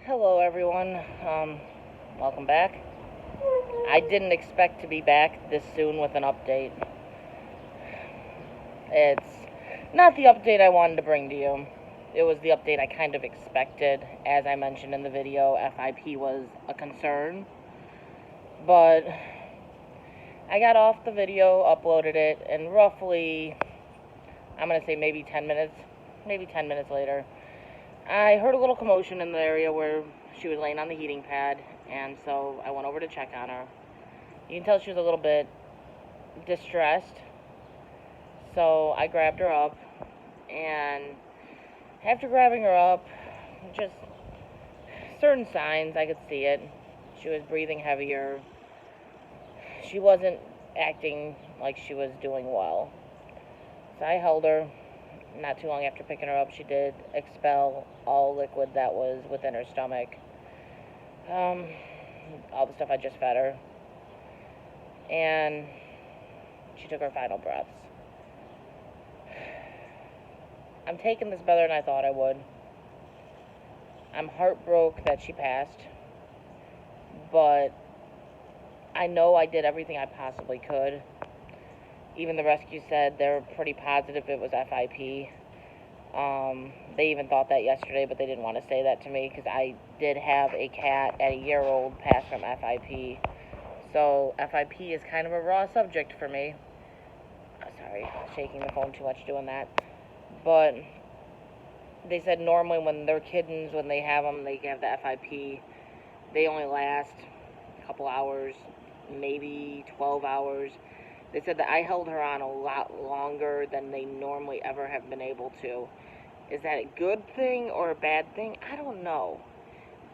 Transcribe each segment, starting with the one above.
Hello everyone, welcome back. I didn't expect to be back this soon with an update. It's not the update I wanted to bring to you. It was the update I kind of expected. As I mentioned in the video, FIP was a concern. But I got off the video, uploaded it, and roughly, I'm going to say maybe 10 minutes later, I heard a little commotion in the area where she was laying on the heating pad, and so I went over to check on her. You can tell she was a little bit distressed, so I grabbed her up, and after grabbing her up, just certain signs, I could see it. She was breathing heavier. She wasn't acting like she was doing well. So I held her. Not too long after picking her up, she did expel all liquid that was within her stomach. All the stuff I just fed her. And she took her final breaths. I'm taking this better than I thought I would. I'm heartbroken that she passed. But I know I did everything I possibly could. Even the rescue said they were pretty positive it was FIP. They even thought that yesterday, but they didn't want to say that to me because I did have a cat at a year-old pass from FIP. So FIP is kind of a raw subject for me. Oh, sorry, shaking the phone too much doing that. But they said normally when they're kittens, when they have them, they have the FIP. They only last a couple hours, maybe 12 hours. They said that I held her on a lot longer than they normally ever have been able to. Is that a good thing or a bad thing? I don't know.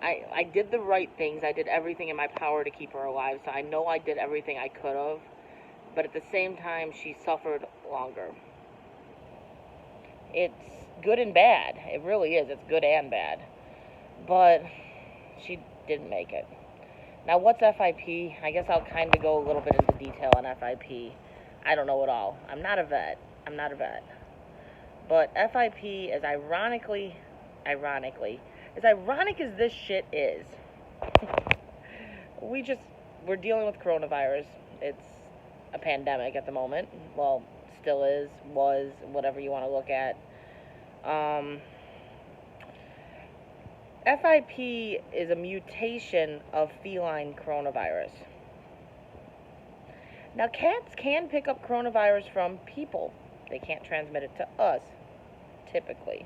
I did the right things. I did everything in my power to keep her alive, so I know I did everything I could have. But at the same time, she suffered longer. It's good and bad. It really is. It's good and bad. But she didn't make it. Now, what's FIP? I guess I'll kind of go a little bit into detail on FIP. I don't know it all. I'm not a vet. But FIP is ironically, as ironic as this shit is, we're dealing with coronavirus. It's a pandemic at the moment. Well, still is, was, whatever you want to look at. FIP is a mutation of feline coronavirus. Now, cats can pick up coronavirus from people. They can't transmit it to us, typically.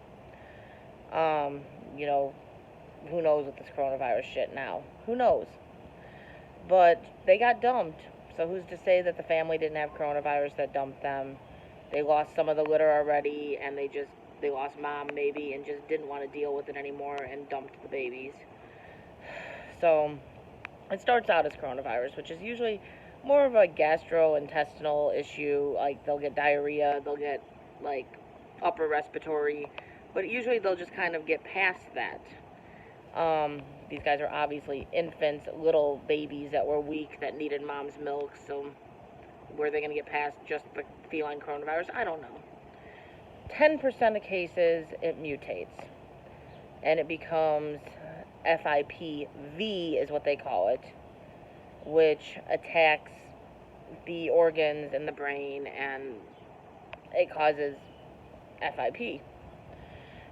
Who knows with this coronavirus shit now? Who knows? But they got dumped. So who's to say that the family didn't have coronavirus that dumped them? They lost some of the litter already, and they lost mom maybe and just didn't want to deal with it anymore and dumped the babies. So it starts out as coronavirus, which is usually more of a gastrointestinal issue. Like they'll get diarrhea, they'll get like upper respiratory, but usually they'll just kind of get past that. These guys are obviously infants, little babies that were weak, that needed mom's milk, so were they going to get past just the feline coronavirus? I don't know. 10% of cases, it mutates, and it becomes FIPV is what they call it, which attacks the organs in the brain, and it causes FIP.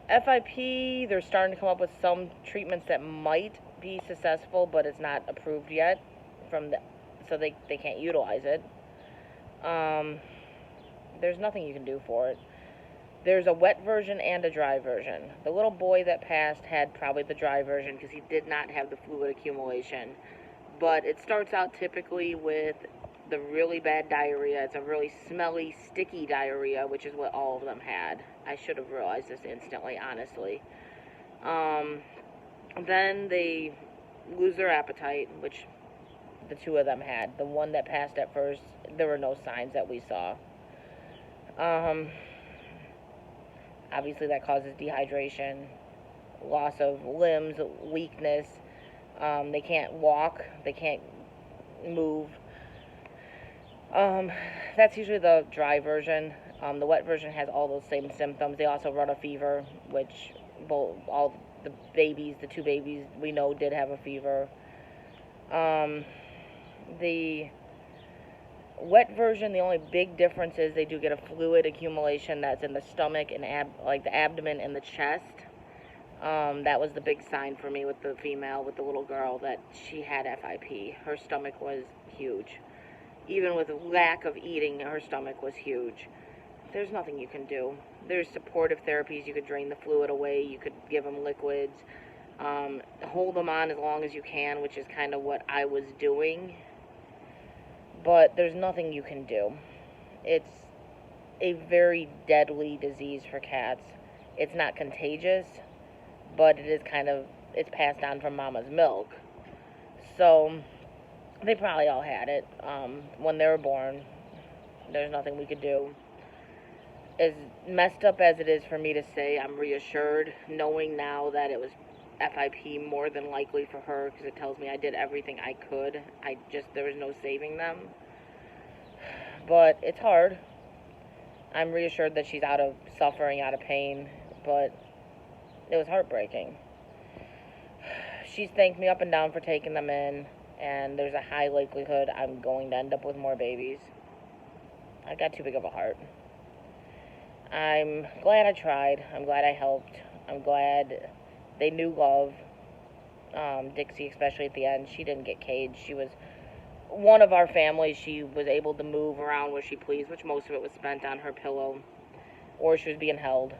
FIP, they're starting to come up with some treatments that might be successful, but it's not approved yet, so they can't utilize it. There's nothing you can do for it. There's a wet version and a dry version. The little boy that passed had probably the dry version because he did not have the fluid accumulation. But it starts out typically with the really bad diarrhea. It's a really smelly, sticky diarrhea, which is what all of them had. I should have realized this instantly, honestly. Then they lose their appetite, which the two of them had. The one that passed at first, there were no signs that we saw. Obviously, that causes dehydration, loss of limbs, weakness. They can't walk. They can't move. That's usually the dry version. The wet version has all those same symptoms. They also run a fever, which all the babies, the 2 babies we know did have a fever. The wet version, the only big difference is they do get a fluid accumulation that's in the stomach and like the abdomen and the chest. That was the big sign for me with the female, with the little girl, that she had FIP. Her stomach was huge. Even with lack of eating, her stomach was huge. There's nothing you can do. There's supportive therapies. You could drain the fluid away. You could give them liquids. Hold them on as long as you can, which is kind of what I was doing. But there's nothing you can do. It's a very deadly disease for cats. It's not contagious, but it is it's passed on from mama's milk. So they probably all had it when they were born. There's nothing we could do. As messed up as it is for me to say, I'm reassured knowing now that it was FIP more than likely for her, because it tells me I did everything I could. There was no saving them. But it's hard. I'm reassured that she's out of suffering, out of pain, but it was heartbreaking. She's thanked me up and down for taking them in, and there's a high likelihood I'm going to end up with more babies. I got too big of a heart. I'm glad I tried. I'm glad I helped. I'm glad they knew love. Dixie, especially at the end, she didn't get caged. She was one of our family. She was able to move around where she pleased, which most of it was spent on her pillow, or she was being held.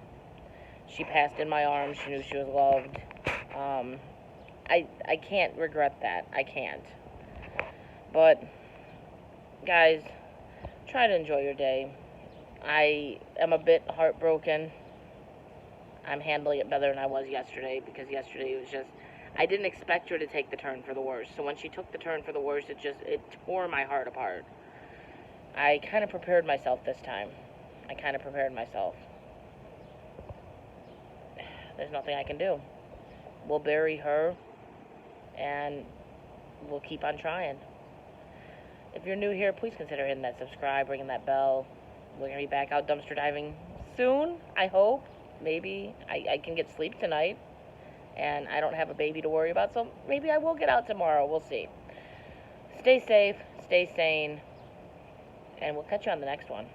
She passed in my arms. She knew she was loved. I can't regret that. I can't. But, guys, try to enjoy your day. I am a bit heartbroken. I'm handling it better than I was yesterday, because yesterday it was just, I didn't expect her to take the turn for the worse. So when she took the turn for the worse, it tore my heart apart. I kind of prepared myself this time. There's nothing I can do. We'll bury her, and we'll keep on trying. If you're new here, please consider hitting that subscribe, ringing that bell. We're going to be back out dumpster diving soon, I hope. Maybe I can get sleep tonight, and I don't have a baby to worry about, so maybe I will get out tomorrow. We'll see. Stay safe, stay sane, and we'll catch you on the next one.